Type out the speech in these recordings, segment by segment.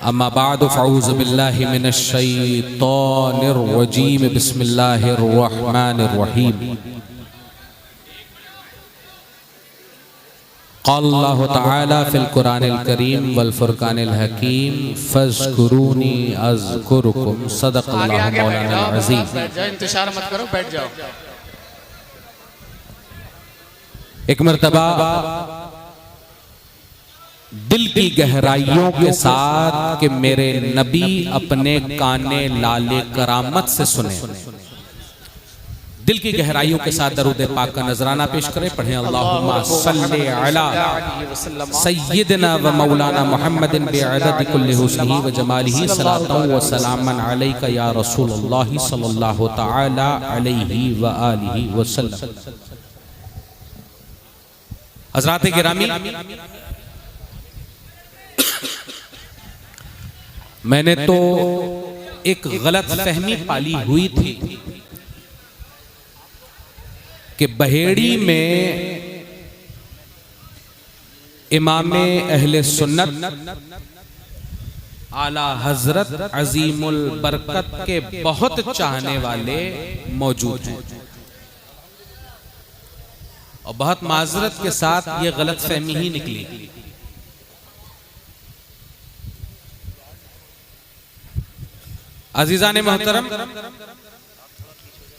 अम्मा बाद फ़अऊज़ु बिल्लाहि मिनश शैतानिर रजीम बिस्मिल्लाहिर रहमानिर रहीम। क़ाल अल्लाहु तआला फ़िल क़ुरानिल करीम वल फ़ुरक़ानिल हकीम फ़ज़्कुरूनी अज़्कुरुकुम सदक़ल्लाहु मौलाना अज़ीज़। इंतशार मत करो, बैठ जाओ। एक मर्तबा दिल की गहराइयों के साथ कि मेरे नबी अपने काने लाले करामत से सुने, दिल की गहराइयों के साथ दरूद पाक का नजराना पेश करें। पढ़ें अल्लाहुम्मा सल्ली अला सय्यिदना व मौलाना मुहम्मदिन बिअदद कुल्लि हुस्निही व जमालिही सलातन व सलामन अलैका या रसूलुल्लाह सल्लल्लाहु तआला अलैहि व आलिहि वसल्लम। हज़रात गिरामी, मैंने तो एक गलत फहमी पाली हुई थी कि बहेड़ी में इमामे अहले सुन्नत आला हजरत अजीमुल बरकत के बहुत चाहने वाले मौजूद हैं और बहुत माजरत के साथ ये गलत फहमी ही निकली। अजीज़ान मोहतरम,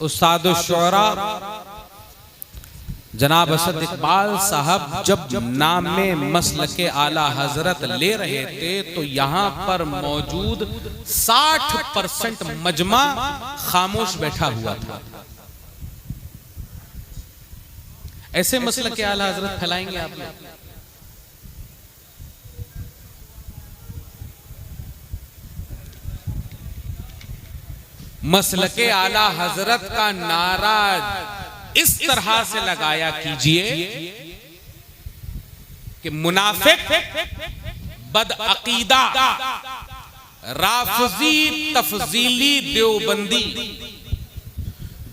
उस्ताद शुअरा जनाब असद इकबाल साहब जब नामे मसलके आला हजरत ले रहे थे तो यहाँ पर मौजूद 60% मजमा खामोश बैठा हुआ था। ऐसे मसलके आला हजरत फैलाएंगे आप लोग? मसलके आला हजरत का नारा इस तरह से लगाया कीजिए कि मुनाफिक, बदअकीदा, राफजी, तफजीली, देवबंदी,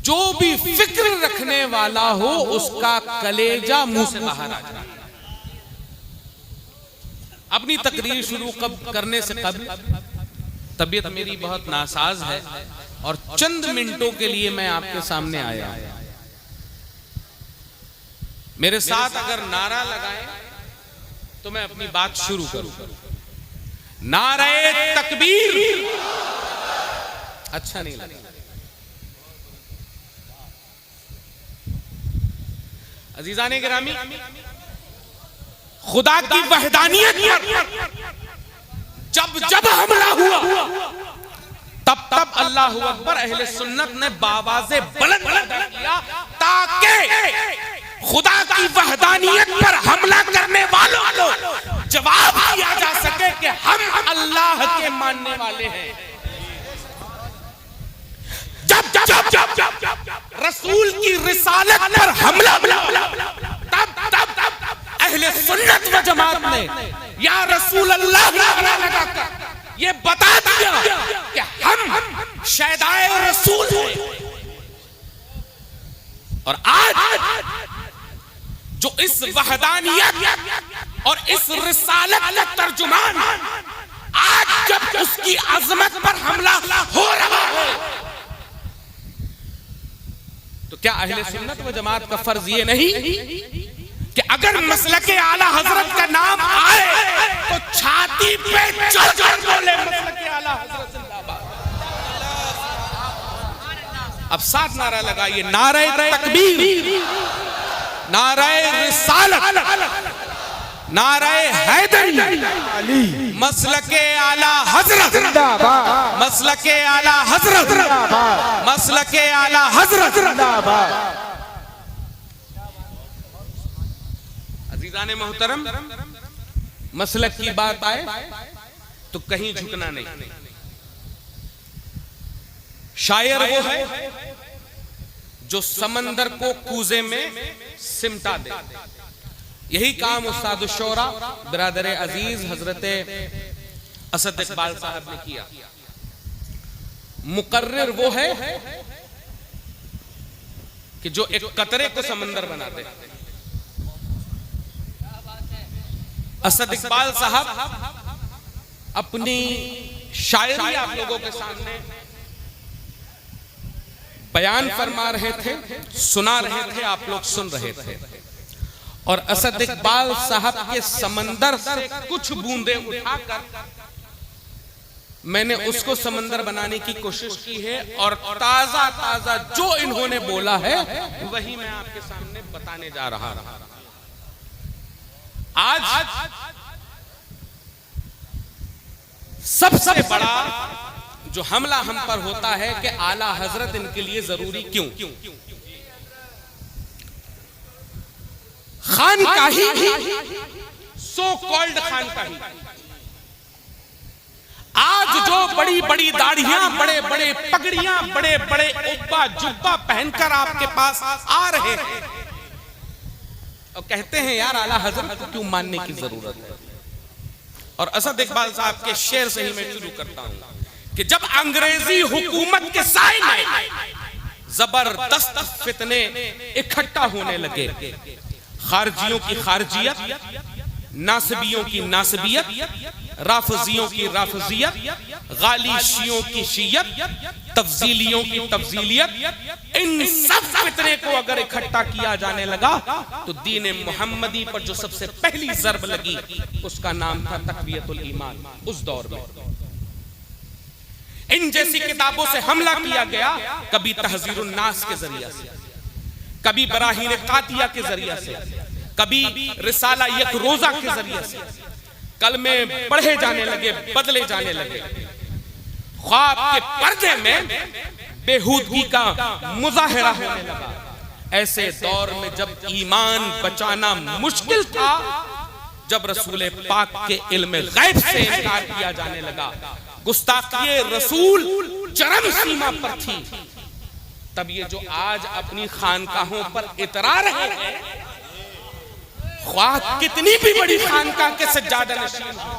जो भी फिक्र रखने वाला हो उसका कलेजा मुंह से बाहर आ जाए। अपनी तकरीर शुरू करने से कबल तबीयत मेरी बहुत नासाज है और चंद मिनटों के लिए मैं आपके सामने आया हूं। मेरे साथ अगर नारा लगाएं तो मैं अपनी बात शुरू करूं। नारे तकबीर। अच्छा नहीं लगा? अजीजाने गिरामी, खुदा की वहदानियत पर जब जब हमला हुआ तब तब अल्लाहु अकबर अहले सुन्नत ने बावाज़े बुलंद किया ताकि खुदा की वहदानियत पर हमला करने वालों को जवाब दिया जा सके कि हम अल्लाह के मानने वाले हैं। जब जब जब जब रसूल की रिसालत पर हमला तब तब अहले सुन्नत व जमात ने या रसूल अल्लाह नारा लगाकर ये बता दिया कि हम शहदाए रसूल हैं। और आज जो इस वहदानियत और इस रिसालत का तर्जुमान आज जब उसकी अजमत पर हमला हो रहा है तो क्या अहले सुन्नत व जमात का फर्ज ये नहीं कि अगर मसलके आला हजरत का नाम आए तो छाती पे चढ़कर बोले मसलके आला हजरत जिंदाबाद। अब साथ नारा लगाइए, नारे तकबीर, नारे रिसालत, नारे हैदरी, मसलके आला हजरत जिंदाबाद, मसलके आला हजरत जिंदाबाद, मसलके आला हजरत जिंदाबाद। अज़ीज़ाने मोहतरम, मसलक की बात आए तो कहीं झुकना नहीं। शायर वो है जो समंदर को कूजे में सिमटा दे। यही काम उस्ताद शुअरा बिरादर अजीज हजरत असद इकबाल साहब ने किया। मुकर्रिर वो है कि जो एक कतरे को समंदर बना दे। असद इकबाल साहब अपनी शायरी आप लोगों के सामने बयान फरमा रहे थे, सुना रहे थे, आप लोग सुन रहे थे। और असद इकबाल साहब के समंदर से कुछ बूंदें उठाकर मैंने उसको समंदर बनाने की कोशिश की है, और ताजा ताजा जो इन्होंने बोला है वही मैं आपके सामने बताने जा रहा हूं। आज सबसे बड़ा जो हमला हम पर होता है कि आला हजरत इनके लिए जरूरी क्यों? खानकाही, सो कॉल्ड खानकाही, आज जो बड़ी बड़ी दाढ़ियां, बड़े बड़े पगड़ियां, बड़े बड़े उब्बा जुब्बा पहनकर आपके पास आ रहे हैं और कहते हैं यार आला हजरत को क्यों मानने की जरूरत है। और असद इकबाल साहब के शेर से ही मैं शुरू करता हूं कि जब अंग्रेजी हुकूमत के साए में जबरदस्त फितने इकट्ठा होने लगे, खारजियों की खारजियत, नासबियों की नासबियत, राफजियों की राफजियत, गाली शियों की शियत, तफजीलियों की तफजीलियत, इन सब फितने को अगर इकट्ठा किया जाने लगा तो दीन मोहम्मदी पर जो सबसे पहली ज़र्ब लगी उसका नाम था तक़वियतुल ईमान। उस दौर में इन जैसी किताबों से हमला किया गया, कभी तहज़ीरुन नास के जरिए से, कभी बराहीन कातिया के जरिए से, कभी रिसाला एक रोजा के जरिए से कलमे पढ़े जाने लगे, बदले जाने लगे। ख्वाब के पर्दे में बेहूदगी का मुजाहिरा होने लगा। ऐसे दौर में जब ईमान बचाना मुश्किल था, जब रसूल पाक के इल्म गैब से इनकार किया जाने लगा, गुस्ताखी रसूल चरम सीमा पर थी, तब ये जो आज अपनी खानकाहों पर इतरा रहे हैं, ख्वाह कितनी भी बड़ी खानकाह के सज्जादा नशीन हो,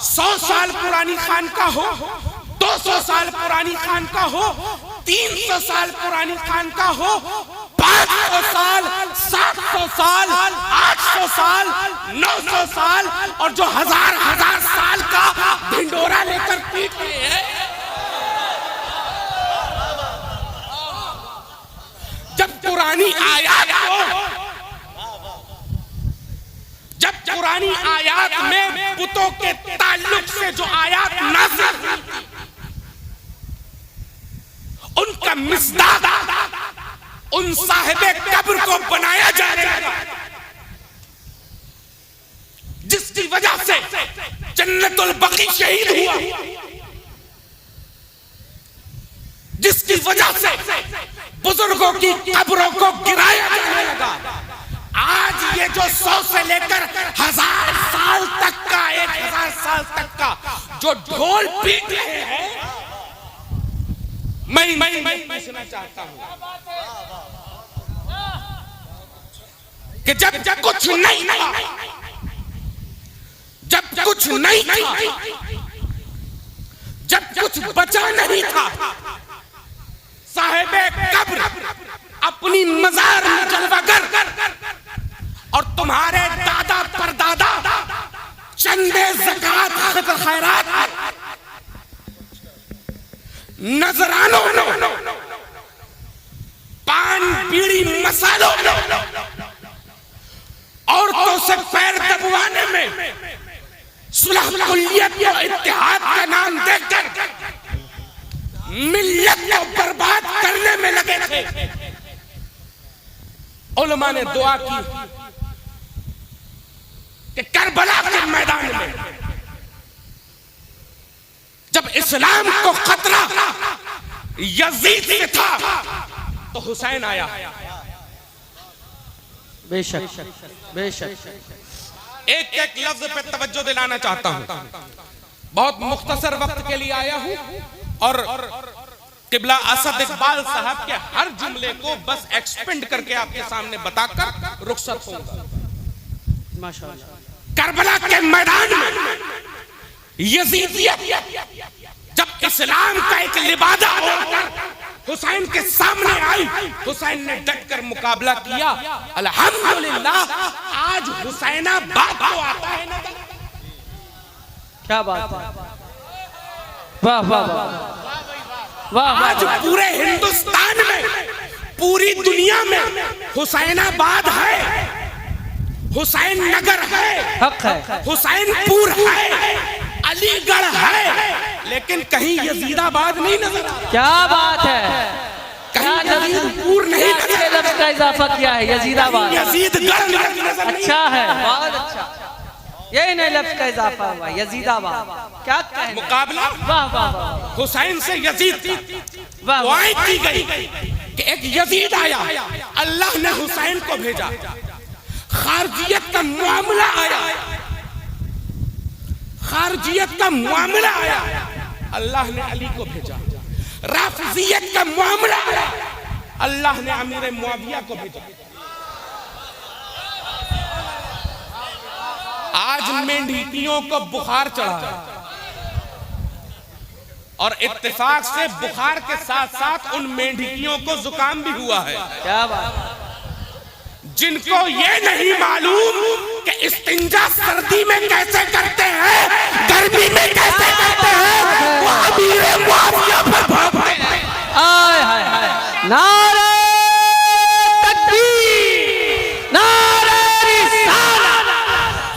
100 साल पुरानी खानकाह हो, 200 साल पुरानी खानकाह हो, 300 साल पुरानी खानकाह हो, 500 साल, 700 साल, 800 साल, 900 साल, और जो हजार हजार साल का ढिंडोरा लेकर पीट रहे हैं, जब पुरानी आयात को, जब पुरानी आयात में बुतों के ताल्लुक से जो आयात नाज़िल हुई, उनका मिस्दाक उन साहिबे कब्र को बनाया जाएगा जिसकी वजह से जन्नतुल बकी शहीद हुआ, जिसकी वजह से बुजुर्गों की कब्रों को गिराया जाने लगा। आज ये जो 100 से लेकर 1000 साल तक का, 1000 साल तक का जो ढोल पीट रहे हैं, मैं पूछना चाहता हूं कि जब कुछ नहीं था, जब कुछ नहीं था, जब कुछ बचा नहीं था, साहिबे कब्र अपनी मजार में जलवागर और तुम्हारे दादा परदादा चंदे ज़कात खैरात नजरानों, पान बीड़ी मसालों, औरतों से पैर दबवाने में, सुलह कुल्लियत को इत्तेहाद का नाम देकर मिल्लत को बर्बाद करने में लगे थे। उलमा ने दुआ की कि करबला के मैदान में जब इस्लाम को खतरा यजीद से था तो हुसैन आया। बेशक बेशक। एक एक लफ्ज पे तवज्जो दिलाना चाहता हूं, बहुत मुख्तसर वक्त के लिए आया हूं और किबला असद इकबाल साहब के हर जुमले को बस एक्सपेंड करके आपके सामने बताकर रुखसत होगा। माशाअल्लाह। करबला के मैदान में यजीदियत जब इस्लाम का एक लिबादा होकर हुसैन के सामने आई, हुसैन ने डट कर मुकाबला किया। अल्हम्दुलिल्लाह आज हुसैनाबाद को आता है नजर। क्या बात है, वाह वाह वाह। आज पूरे हिंदुस्तान में, पूरी दुनिया में हुसैनाबाद है, हुसैन नगर है, हक है, हुसैनपुर है, अलीगढ़ है, लेकिन कहीं यजीदाबाद नहीं नजर आ रहा। क्या बात है, कहीं यजीदपुर नहीं नजर आ लफ्ज का इजाफा किया है, यजीदाबाद, यजीदगढ़ नजर नहीं। अच्छा है, बहुत अच्छा, यही नहीं लफ्ज का इजाफा हुआ, यजीदाबाद। क्या कहें, मुकाबला वाह वाह वाह, हुसैन से यजीद वाह दुआएं की गई कि एक यजीद आया, अल्लाह ने हुसैन को भेजा। खारजियत का मामला आया, खारजियत का मामला आया, अल्लाह ने अली को भेजा। राफिजियत का मामला आया, अल्लाह ने अमीर मुआविया को भेजा। आज मेंढकियों को बुखार चढ़ा है और इत्तेफाक से बुखार के साथ साथ उन मेंढकियों को जुकाम भी हुआ है। क्या बात, जिनको ये नहीं मालूम कि इस्तिंजा सर्दी में कैसे करते हैं, गर्मी में कैसे करते हैं, वो अमीर मुआविया पर भागते हैं। आय हाय हाय, नारे तकबीर, नारे रिसालत,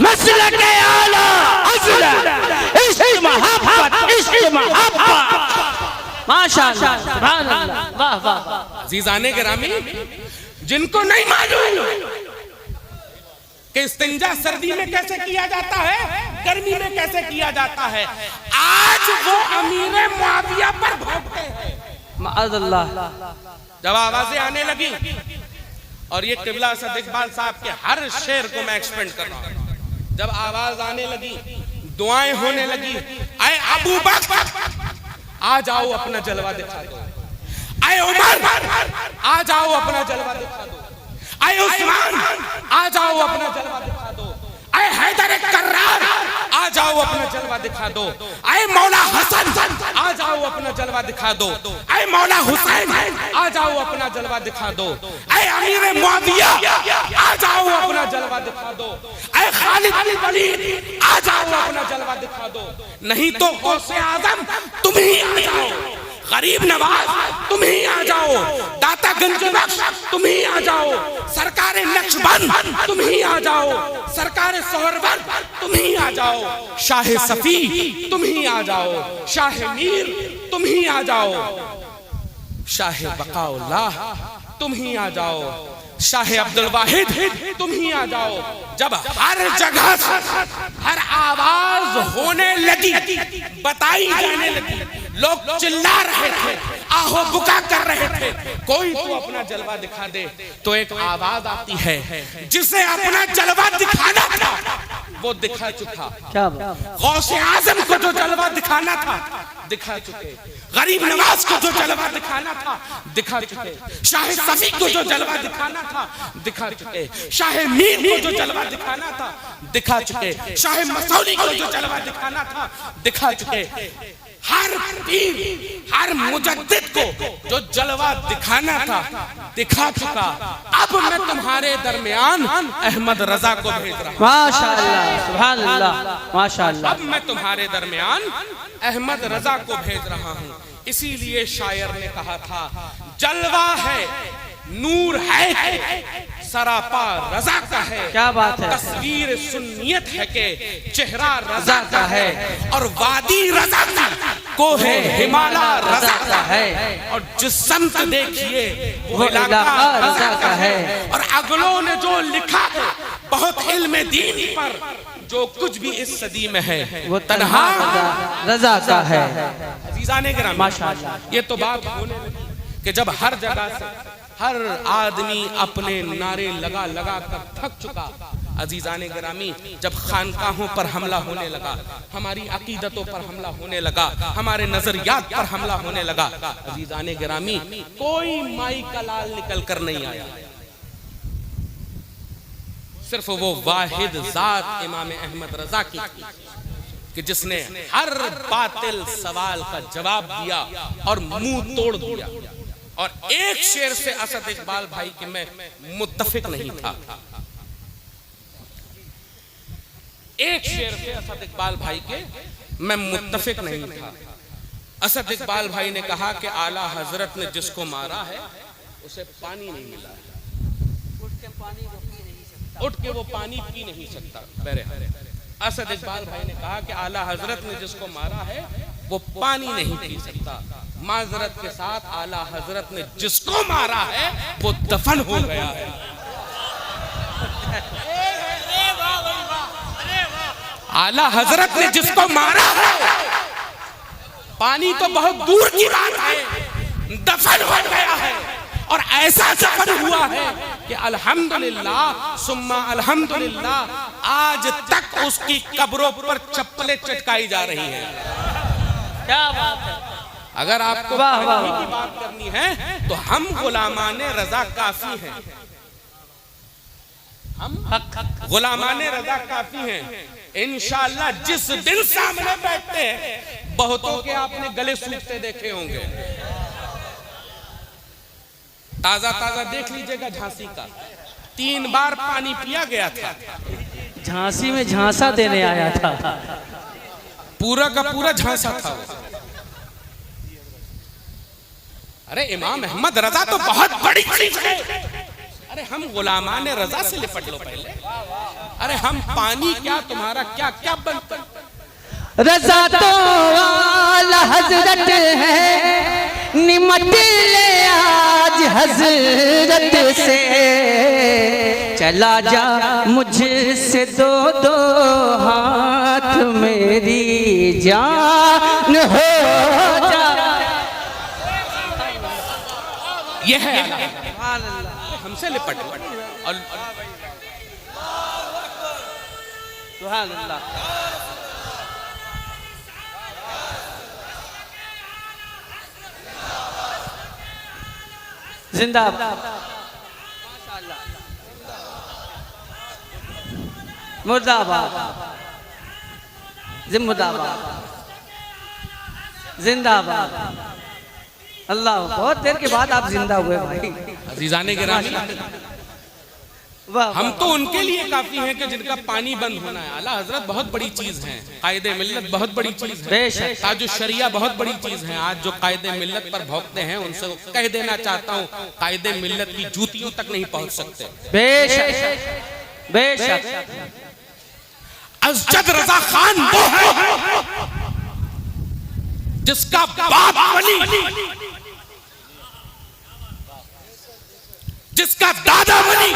मसलक आला अज़ला, इश्क मोहब्बत, इश्क मोहब्बत, माशाअल्लाह, सुभान अल्लाह, वाह वाह। अज़ीज़ाने गिरामी, जिनको नहीं मालूम कि इस्तिंजा सर्दी में कैसे किया जाता है, गर्मी में कैसे किया जाता है, आज वो अमीर मुआविया पर भागते हैं। माअज़ल्लाह, जब आवाजें आने लगी और ये किबला असद इकबाल साहब के हर शेर को मैं एक्सपेंड कर रहा हूं, जब आवाज आने लगी, दुआएं होने लगी, आए अबू बकर आ जाओ अपना जलवा दिखा दो, आए उमर आ जाओ अपना जलवा दिखा दो, आए उस्मान आ जाओ अपना जलवा दिखा दो, आए हैदर कर्रार आ जाओ अपना जलवा दिखा दो, आए मौला हसन आ जाओ अपना जलवा दिखा दो, आए मौला हुसैन आ जाओ अपना जलवा दिखा दो, आए अमीर मुआविया आ जाओ अपना जलवा दिखा दो, आए खालिद अली वलीद आ जाओ अपना जलवा दिखा दो, नहीं तो गौसे आजम तुम ही आ जाओ, गरीब नवाज तुम ही आ जाओ, दाता गंज बख्श तुम ही आ जाओ, सरकार नक्शबंद तुम ही आ जाओ, सरकार सोहरवर्द तुम ही आ जाओ, शाह सफी तुम ही आ जाओ, शाह मीर तुम ही आ जाओ, शाह बकाउल्लाह तुम ही आ जाओ, शाह अब्दुल वाहिद तुम ही आ जाओ। जब हर जगह से हर आवाज होने लगी, बताई जाने लगी, लोग चिल्ला रहे थे, आहो बुका कर रहे थे, कोई तो अपना जलवा दिखा दे, तो एक आवाज आती है, जिसे अपना जलवा दिखाना था वो दिखा चुका। क्या गौसे आजम को जो जलवा दिखाना था दिखा चुके, गरीब नवाज को जो जलवा दिखाना था दिखा चुके, शाह सफी को जो जलवा दिखाना था दिखा चुके, शाह मीर को जो जलवा दिखाना था दिखा चुके, शाह मसौली को जो जलवा दिखाना था दिखा चुके। हर पीर, हर मुजद्दिद को जो जलवा दिखाना था दिखा चुका। अब मैं तुम्हारे दरमियान अहमद रजा को भेज रहा हूं। माशाअल्लाह, सुभान अल्लाह, माशाअल्लाह। अब मैं तुम्हारे दरमियान अहमद रजा को भेज रहा हूं। इसीलिए शायर ने कहा था, जलवा है नूर है सरापा रजा का है। क्या बात है, तस्वीर सुन्नियत है के चेहरा रजा का है, और वादी रजा का को है हिमालय रजा का है, और जिस समत देखिए वो इलाका रजा का है। और अगलों ने जो लिखा है बहुत इल्म दीन पर, जो कुछ भी इस सदी में है वो तन्हा रजा का है। अजीजाने गिरामी, माशाअल्लाह। ये तो बात होने लगी कि जब हर जगह से हर आदमी अपने नारे लगा लगा कर थक चुका। अजीजाने गिरामी, जब खानकाहों पर हमला होने लगा, हमारी अकीदतों पर हमला होने लगा, हमारे नजरियात पर हमला होने लगा, अजीजाने गिरामी कोई माई का लाल निकल कर नहीं आया। सिर्फ वो वाहिद जात इमाम अहमद रजा की थी कि जिसने हर बातिल सवाल का जवाब दिया और मुंह तोड़ दिया। और एक शेर से असद इकबाल भाई के मैं मुत्तफिक नहीं था। एक शेर से असद इकबाल भाई के मैं मुत्तफिक नहीं था। असद इकबाल भाई ने कहा कि आला हजरत ने जिसको मारा है उसे पानी नहीं मिला है, उठ के वो पानी पी नहीं सकता। असद इकबाल भाई ने कहा कि आला हजरत ने जिसको मारा है वो पानी नहीं पी सकता। माजरत के साथ आला हजरत ने जिसको मारा है वो दफन हो गया है। आला हजरत ने जिसको मारा है, पानी तो बहुत दूर की बात है, दफन हो गया है। और ऐसा दफन हुआ है कि अल्हम्दुलिल्लाह सुम्मा अल्हम्दुलिल्लाह आज तक उसकी कब्रों पर चप्पलें चटकाई जा रही हैं। क्या बात है। अगर आपको पानी की बात करनी है तो हम गुलामाने रजा काफी हैं, हम गुलामाने रजा काफी हैं। इंशाअल्लाह जिस दिन सामने बैठते हैं बहुतों के आपने गले सूखते देखे होंगे। ताजा ताजा देख लीजिएगा झांसी का, 3 बार पानी पिया गया था। झांसी में झांसा देने आया था, पूरा का पूरा झांसा था। अरे इमाम अहमद रजा तो बहुत बड़ी चीज है। अरे हम गुलामाने रजा से लिपट लो पहले। अरे हम पानी क्या तुम्हारा क्या क्या बनता। रजा तो आला हजरत है, निमट ले आज हजरत से, चला जा मुझसे 2-2 हाथ, मेरी जान हो जा। यह है हमसे लिपट और सुभान अल्लाह। जिंदाबाद, मुर्दाबाद, जिंदाबाद, जिंदाबाद। अल्लाह, बहुत देर के बाद आप जिंदा हुए भाई। अजीजाने गिरामी, हम तो उनके लिए काफी हैं कि जिनका पानी बंद होना है। आला हजरत बहुत बड़ी चीज है, कायदे मिल्लत बहुत बड़ी चीज है, ताजु शरिया बहुत बड़ी चीज है। आज जो कायदे मिल्लत पर भौंकते हैं उनसे कह देना चाहता हूँ कायदे मिल्लत की जूतियों तक नहीं पहुंच सकते। बेशक बेशक। असजद रजा खान वो है जिसका बाप वली, जिसका दादा वली,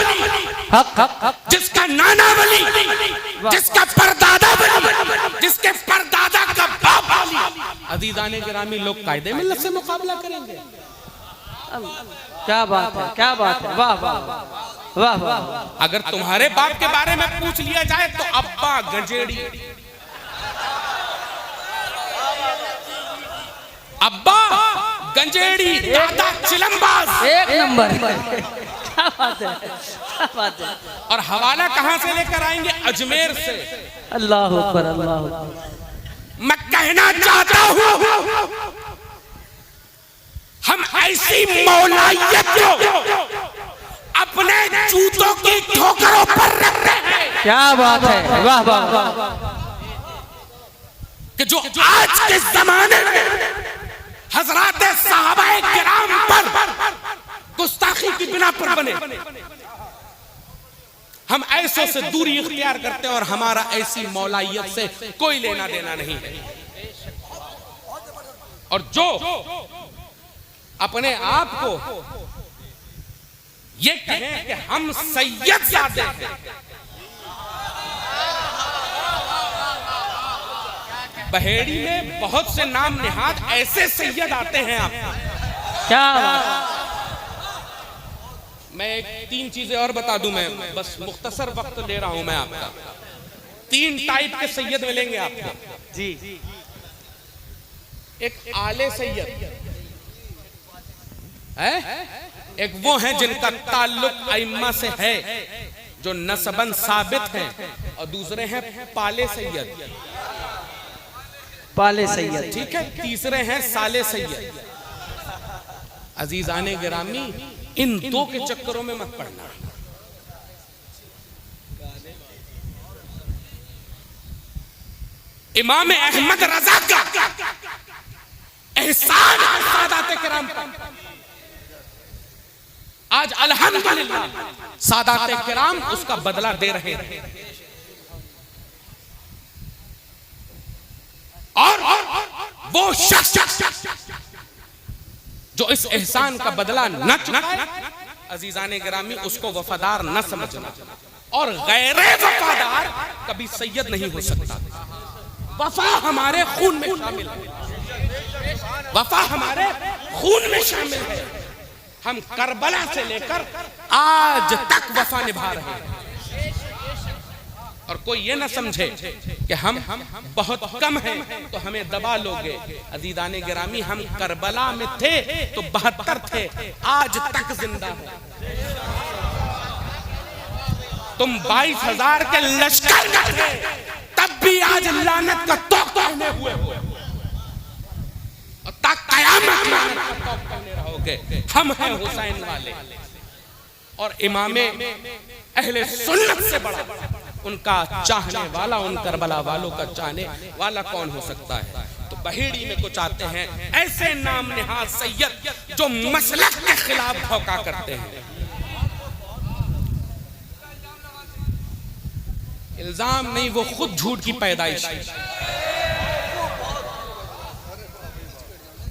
जिसका नाना वली, जिसका परदादा वली, जिसके परदादा का बाप वली। अजीजाने गिरामी, लोग कायदे मिल्लत से मुकाबला करेंगे। क्या बात है, क्या बात है। वाह वाह वाह वाह। अगर तुम्हारे बाप के बारे में पूछ लिया जाए तो अब्बा गंजेड़ी, अब्बा गंजेड़ी, दादा चिलमबाज, एक नंबर। क्या बात है, क्या बात है। और हवाला कहां से लेकर आएंगे? अजमेर से। अल्लाह अकबर, अल्लाह अकबर। मैं कहना चाहता हूं हम ऐसी मौलाइयत को अपने जूतों की ठोकरों पर रखते हैं। क्या बात है, वाह वाह वाह। कि जो आज के जमाने में हजरात सहाबाए किराम पर गुस्ताखी की बिना पर बने, हम ऐसों से दूरी इख्तियार करते हैं और हमारा ऐसी मौलाइयत से कोई लेना देना नहीं है। और जो अपने आप को ये कहें कि हम सैयद ज़ादे हैं, बहेड़ी में बहुत से नाम निहाद ऐसे सैयद आते हैं। आप क्या मैं 3 चीजें और बता दूं, मैं बस मुख्तसर वक्त ले रहा हूं मैं आपका। 3 टाइप के सैयद मिलेंगे आपको जी। एक आले सैयद है, एक वो है जिनका ताल्लुक अइम्मा से है जो नसबन साबित है, और दूसरे हैं पाले सैयद, पाले सैयद। ठीक है। तीसरे हैं साले सैयद। अजीजाने गिरामी, इन दो के चक्करों में मत पड़ना। इमाम अहमद रजा का एहसान है सादात किराम पर। आज अल्हम्दुलिल्लाह सादात किराम उसका बदला दे रहे हैं। और वो शख्स जो इस एहसान का बदला न चुकाए, अजीजाने गिरामी, उसको वफादार न समझना। और गैर वफादार कभी सैयद नहीं हो सकता। वफा हमारे खून में शामिल है, वफा हमारे खून में शामिल है। हम करबला से लेकर आज तक वफा निभा रहे हैं। और कोई ये ना समझे कि हम बहुत कम हैं तो हमें दबा लोगे। अजीजाने गिरामी, हम करबला में थे तो 72 थे, आज तक जिंदा हैं। तुम 22,000 के लश्कर में थे, तब भी आज लानत का तोक पहने हुए हो और तक कयामत लानत का तोक पहने रहोगे। हम हैं हुसैन वाले। और इमामे अहले सुन्नत से बड़ा उनका चाहने वाला, उन करबला वालों का चाहने वाला कौन हो सकता है? तो बहेड़ी में कुछ आते हैं ऐसे नाम निहाद सैयद जो मसलक के खिलाफ धोखा करते हैं। इल्जाम नहीं, वो खुद झूठ की पैदाइश है।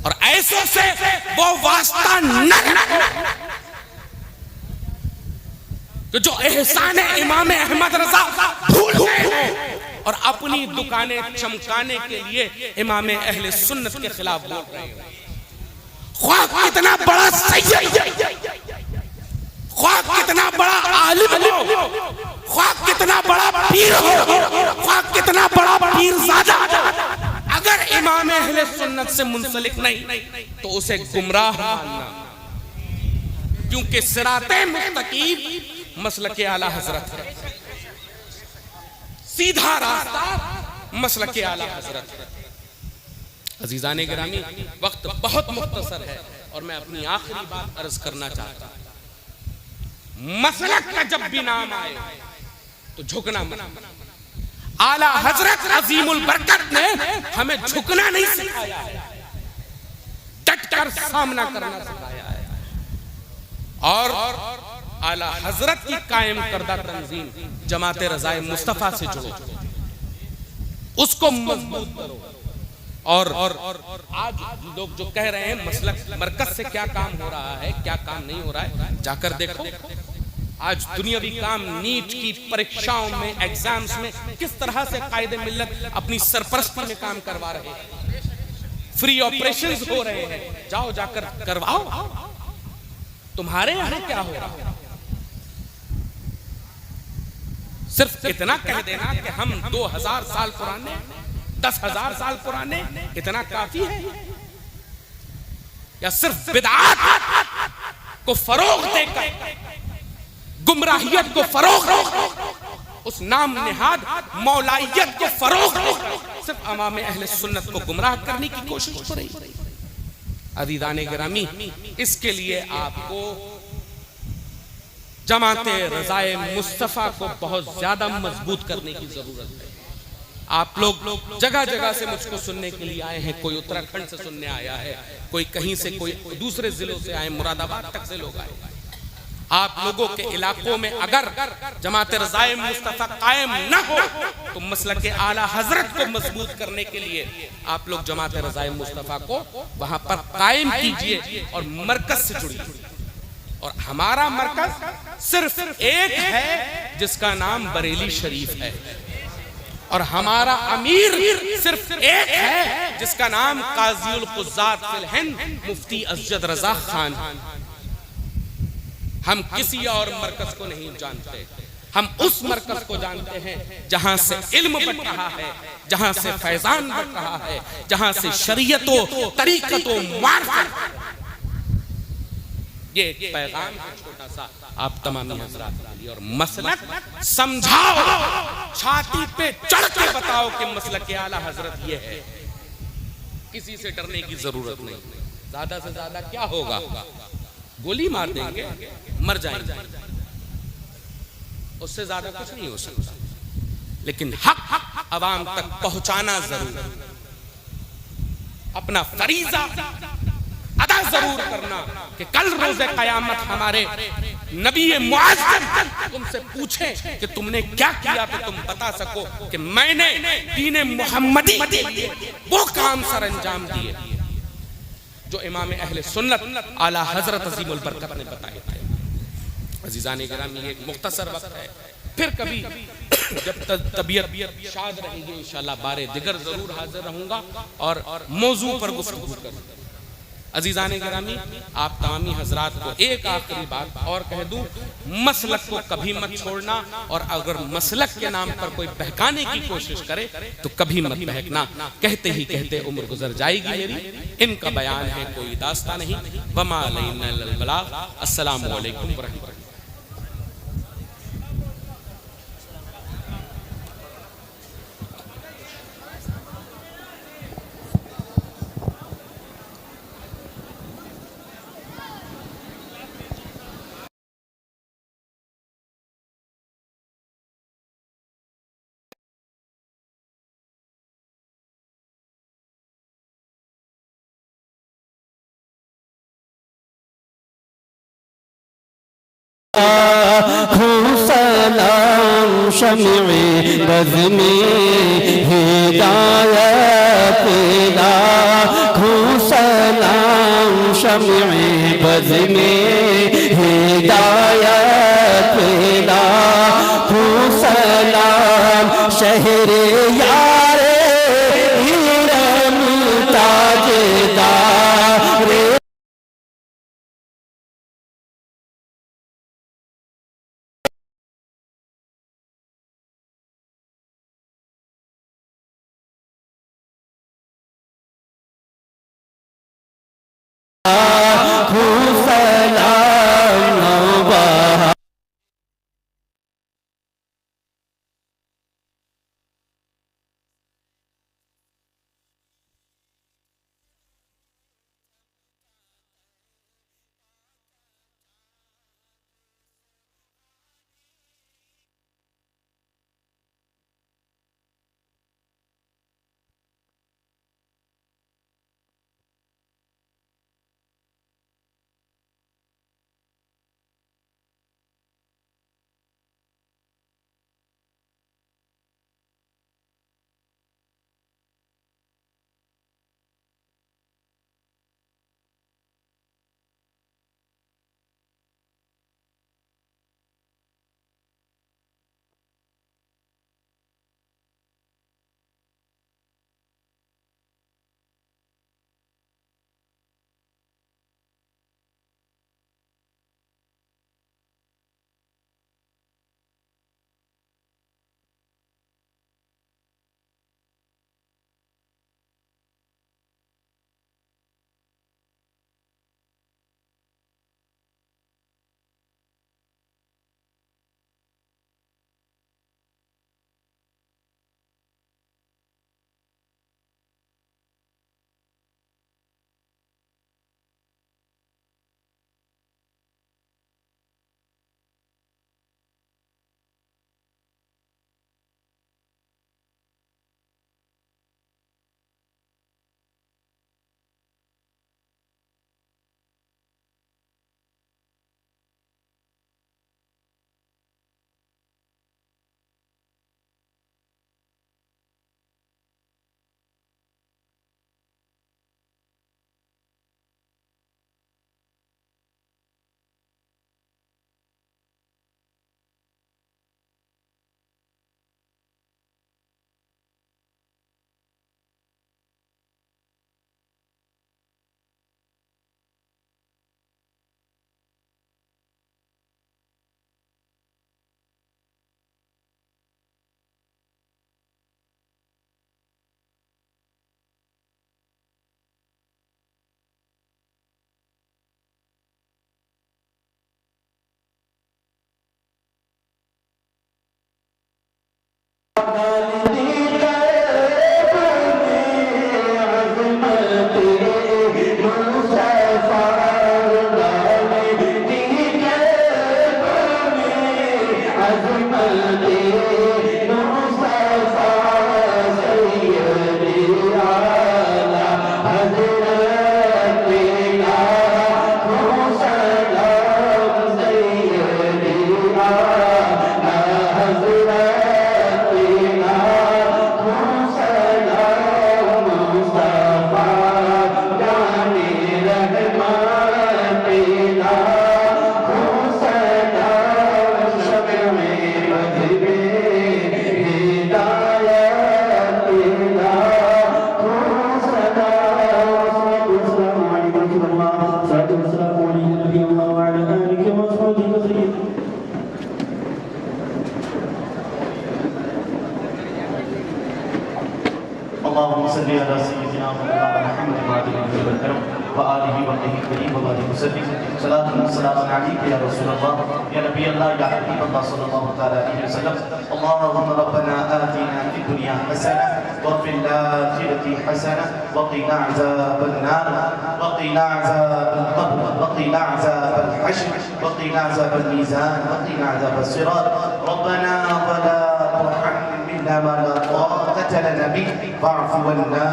और ऐसे से वो वास्ता न तो जो एहसान इमाम अहमद रजा भूल गए और अपनी दुकानें चमकाने के लिए इमाम अहले सुन्नत के खिलाफ बोल रहे हैं। ख्वाह कितना बड़ा सैयद, ख्वाह कितना बड़ा आलिम हो, ख्वाह कितना बड़ा पीर हो, ख्वाह कितना बड़ा पीरज़ादा, अगर इमाम अहले सुन्नत से मुंसलिक नहीं तो उसे गुमराह मानना। क्योंकि सिराते मुस्तकीम मसलके आला हजरत है, सीधा रास्ता मसलके आला हजरत है। अजीजाने गिरामी, वक्त बहुत मुख्तसर है और मैं अपनी आखिरी बात अर्ज करना चाहता हूं। मसलक का जब भी नाम आए तो झुकना मत। आला हजरत अजीमुल बरकत ने हमें झुकना नहीं सिखाया है, डट कर सामना करना सिखाया है। और आला हजरत की कायम करदा तंजीम जमाते रज़ाए मुस्तफा से जुड़ो, उसको मजबूत करो। और आज लोग जो कह रहे हैं मसलक मरकज से क्या काम हो रहा है, क्या काम नहीं हो रहा है, जाकर देखो। आज दुनियावी काम, नीट की परीक्षाओं में, एग्जाम्स में किस तरह से कायदे मिल्लत अपनी सरपरस्ती में काम करवा रहे हैं। फ्री ऑपरेशंस हो रहे हैं, जाओ जाकर करवाओ। तुम्हारे यहाँ क्या हो रहा है? सिर्फ इतना कह देना कि हम 2000 साल पुराने, 10,000 साल पुराने, इतना काफी है? या सिर्फ बिदअत को फरोग देकर, गुमराहियत को फरोग देकर, उस नाम निहाद मौलाइयत को फरोग देकर सिर्फ अवाम अहले सुन्नत को गुमराह करने की कोशिश हो रही? अज़ीज़ाने गिरामी, इसके लिए आपको जमाते रज़ाए मुस्तफ़ा को बहुत ज्यादा मजबूत करने की जरूरत है। आप लोग जगह जगह से मुझको सुनने के लिए आए हैं। कोई उत्तराखंड से सुनने आया है, कोई कहीं से, कोई दूसरे जिलों से आए, मुरादाबाद तक से लोग आए। आप लोगों के इलाकों में अगर जमाते रज़ाए मुस्तफ़ा कायम न हो तो मसलके आला हजरत को मजबूत करने के लिए आप लोग जमाते रज़ाए मुस्तफ़ा को वहां पर कायम कीजिए और मरकज से जुड़िए। और हमारा मरकज सिर्फ एक है जिसका नाम बरेली शरीफ है, और हमारा अमीर सिर्फ एक है जिसका नाम काज़ीउल क़ुज़्ज़ात फिल हिंद मुफ्ती असजद रज़ा खान। हम किसी और मरकज को नहीं जानते, हम उस मरकज को जानते हैं जहां से इल्म बढ़ रहा है, जहां से फैजान बढ़ रहा है, जहां से शरीयतो तरीक़तो मार्फत। ये एक पैगाम है छोटा सा आप तमाम हज़रात के लिए। और मसलक समझाओ, छाती पे चढ़ के बताओ कि मसलक आला हजरत ये है, किसी से डरने की जरूरत नहीं। ज्यादा से ज्यादा क्या होगा, गोली मार देंगे, मर जाएंगे, उससे ज्यादा कुछ नहीं हो सकता। लेकिन हक अवाम तक पहुंचाना जरूर, अपना फरीजा अदा जरूर करना कि कल रोज़े क़यामत हमारे नबी मुअज़्ज़म तुमसे पूछे कि तुमने क्या किया, तो तुम बता सको कि मैंने दीन मुहम्मदी के लिए वो काम सर अंजाम दिए जो इमाम अहले सुन्नत आला हजरत अज़ीमुल बरकत ने बताए थे। अज़ीज़ान गिरामी, एक मुख्तसर वक्त है, फिर कभी जब तबीयत शाद रहेगी इंशाअल्लाह बारे दिगर जरूर हाजिर रहूंगा और मौजू पर गुफ्तगू करूंगा। अजीज़ान गिरामी, आप तमामी हजरात को एक आखिरी बात और कह दूं, मसलक को कभी मत छोड़ना, और अगर मसलक के नाम पर कोई बहकाने की कोशिश करे तो कभी मत बहकना। कहते ही कहते उम्र गुजर जाएगी मेरी, इनका बयान है कोई दास्तां नहीं। वमा अलैना इल्लल बलाग। अस्सलामु अलैकुम व रहमतुल्लाह। सलाम शम्ए बज़ में हिदायत लाखों सलाम शम्ए बज़ में हिदायत लाखों सलाम शहरे यारे हिरम ताजदारे सल्लि अला सय्यिदिना मुहम्मद व आलिहि व करम व आलिहि व करीम व बारिक वसल्लिम सलातु व सलाम अलैका या रसूल अल्लाह या नबी अल्लाह या हबीब अल्लाह सल्लल्लाहु तआला अलैहि वसल्लम अल्लाहुम्मा रब्बना आतिना फिद दुनिया हसना व फिल आखिरति हसना व क़िना अज़ाबन नार व क़िना अज़ाबल क़ब्र व क़िना अज़ाबल हश्र व क़िना अज़ाबल मीज़ान व क़िना अज़ाबस सिरात रब्बना वला तुहम्मिलना मा ला ताक़त लना बिहि वाअफ़ु अन्ना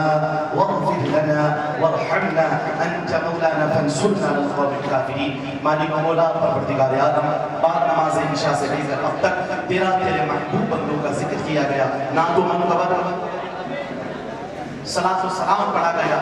वाग़फ़िर लना वरहमना अंत मौलाना फंसुरना अलल क़ौमिल काफ़िरीन। मालिक मौला परवरदिगार आलम, बाद नमाज इशा से लेकर अब तक तेरा तेरे महबूब बंदों का जिक्र किया गया, नातो मनकबर सलात व सलाम पढ़ा गया,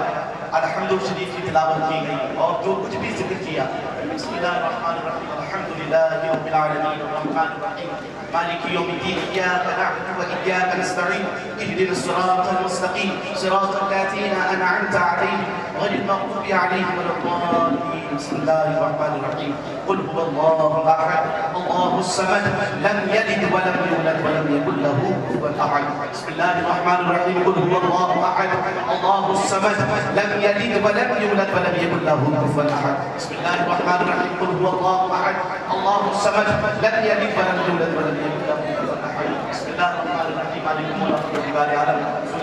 अल्हम्दुलिल्लाह शरीफ की तिलावत की गई और जो कुछ भी जिक्र किया, बिस्मिल्लाहिर्रहमानिर्रहीम अल्हम्दुलिल्लाहि रब्बिल आलमीन अर्रहमानिर रहीम मालिकि यौमिद्दीन इय्याका नअबुदु व इय्याका नस्तईन इहदिनस सिरातल मुस्तकीम सिरातल लज़ीना अनअमता अलैहिम गैरिल मग़्दूबि अलैहिम वलद्दालीन। बिस्मिल्लाहिर रहमानिर रहीम कुल हुवल्लाहु अहद अल्लाहुस समद लम यलिद व लम यूलद व लम यकुल लहू कुफुवन अहद। बिस्मिल्लाहिर रहमानिर रहीम कुल हुवल्लाहु अहद अल्लाहुस समद लम यलिद व लम यूलद व लम यकुल लहू कुफुवन अहद। बिस्मिल्लाहिर रहमानिर रहीम कुल हुवल्लाहु अहद अल्लाहुस समद लम यलिद व लम यूलद व लम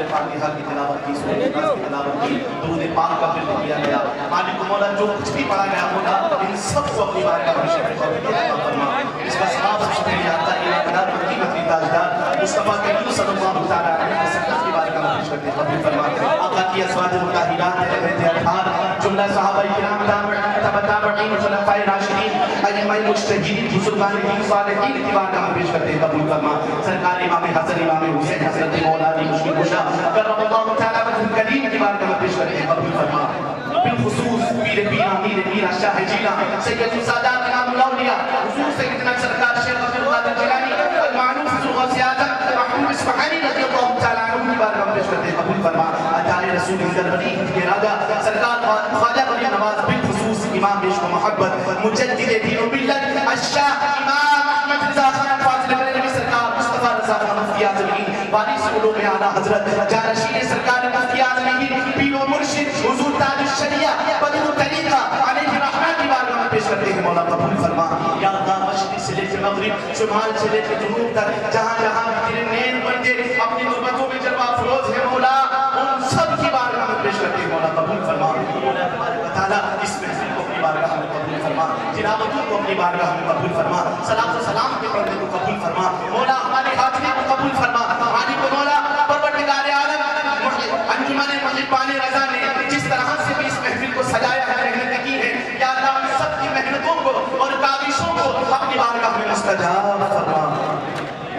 फातिहा की तिलावत की, सूरह नास की तिलावत की, दुरूद पाक का फिर किया गया। मालिक मौला जो कुछ भी पढ़ा गया मौला इन सबको अपनी बारगाह में शरीफ फरमा। इसका सवाब सबसे पहले आता है इला कदार की कीमती ताजदार मुस्तफा करीम सल्लल्लाहु तआला अलैहि वसल्लम की बारगाह में पेश करते हैं फरमा। आका की अज़वाज मुताहिरात रहमत अतहार जुमला सहाबाए किराम ताबईन खुलफाए राशिदीन अइम्माए मुज्तहिदीन बुजुर्गान दीन सालिहीन की बारगाह में पेश करते हैं कबूल फरमा। सरकार इमाम हसन इमाम हुसैन हज़रत मौला अली मुश्किल कुशा करमल्लाहु तआला वजहुल करीम की बारगाह में पेश करते हैं कबूल फरमा। बिलखुसूस पीर पीरा शाह जीला सैयद सादात इमामुल औलिया हुजूर सैयदना सरकार शेख अब्दुल कादिर जिलानी अल मारूफ ज़ुग़ौस आज़म महमूद इस्फ़हानी रज़ियल्लाहु तआला अन्हु की बारगाह में पेश करते हैं कबूल फरमा। अताए रसूल दरबरी के राजा सरकार ख्वाजा वली नवाज बिलखुसूस इमाम इश्क़ व मोहब्बत मुजद्दिद दीन व मिल्लत अश-शाह इमाम अहमद रज़ा खान फाज़िल बरेलवी सरकार मुस्तफा रज़ा खान मुफ्ती आज़मीन वारिस उलूम आला हज़रत जानशीन सरकार मुफ्ती आज़मीन पीर व मुर्शिद हुज़ूर ताजुश शरिया बदरुत तरीक़ा अलैहि रहमत की बारगाह में पेश करते हैं मौला कबूल फरमा। या अल्लाह मशरिक़ से लेकर मग़रिब शुमाल से लेकर जुनूब तक जहां-जहां तेरे नेक बंदे अपनी गुरबतों में जलवा अफ़रोज़ है मौला उन सब की बारगाह में पेश करते हैं मौला कबूल फरमा। मौला तबारक व तआला इस महफ़िल को अपनी बारगाह में कबूल फरमा, तिलावतों को अपनी बारगाह में कबूल फरमा, सलात व सलाम के पढ़ने को कबूल फरमा। मौला हमारे हाज़िरी को कबूल फरमा। मालिक मौला परवरदिगार आलम अंजुमन मुहिब्बान रज़ा ने जिस तरह से भी इस महफ़िल को सजाया है, मेहनत की है, या अल्लाह उन सब की मेहनतों को और काविशों को अपनी बारगाह में मुस्तजाब फरमा।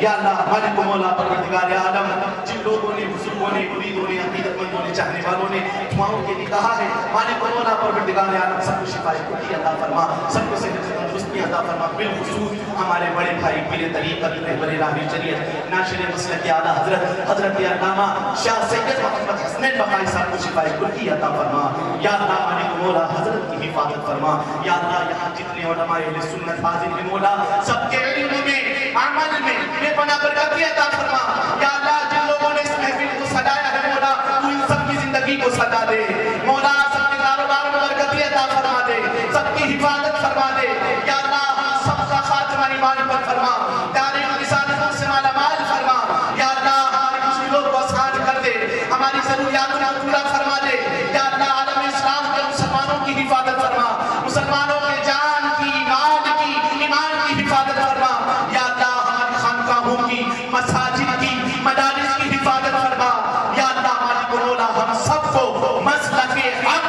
या अल्लाह मालिक मौला परवरदिगार आलम जिन लोगों ने बुजुर्गों ने मुरीदों ने अकीदतमंदों ने चाहने वालों ने दुआओं के लिए कहा है, मालिक मौला परवरदिगार आलम सबको शिफाए कुल्ली अता फरमा, सबको सेहत तंदुरुस्ती अता फरमा। बिलखुसूस हमारे बड़े भाई पीर तरीक़त रहबर राही शरीयत नाशिर मसलक आला हज़रत अल्लामा शाह सैयद मोहम्मद हसनैन बक़ाई साहब को शिफाए कुल्ली अता फरमा। या अल्लाह मालिक मौला हज़रत की हिफाजत फरमा। या अल्लाह यहाँ जितने उलमा अहले सुन्नत हाज़िर हैं मौला सबके इल्म में अमल में बेपनाह बरकत अता फरमा। या अल्लाह जिन लोगों ने इस महफ़िल को सजाया है मौला तू इन सब की जिंदगी को सजा दे मौला, सबके कारोबार में बरकत अता फरमा दे, सबकी हिफाजत फरमा दे। या अल्लाह सबका खात्मा ईमान पर फरमा, तारीख़ रिसालत से मालामाल फरमा। या अल्लाह हमारी मुश्किलों को आसान कर दे, हमारी ज़रूरियातों को पूरा फरमा दे। या अल्लाह आलम इस्लाम के मुसलमानों की हिफाजत फरमा, मुसलमानों के जान की माल की ईमान की हिफाजत फरमा। या अल्लाह हमारी खानकाहों की मसाजिद की मदारिस की हिफाजत फरमा। या अल्लाह मालिक मौला हम सबको मसलके हक़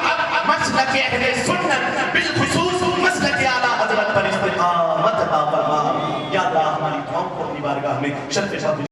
मसलके अहले सुन्नत बिलखुसूस मसलके आला हज़रत पर इस्तिक़ामत अता फरमा। या अल्लाह हमारी दुआओं को अपनी बारगाह में शर्फ़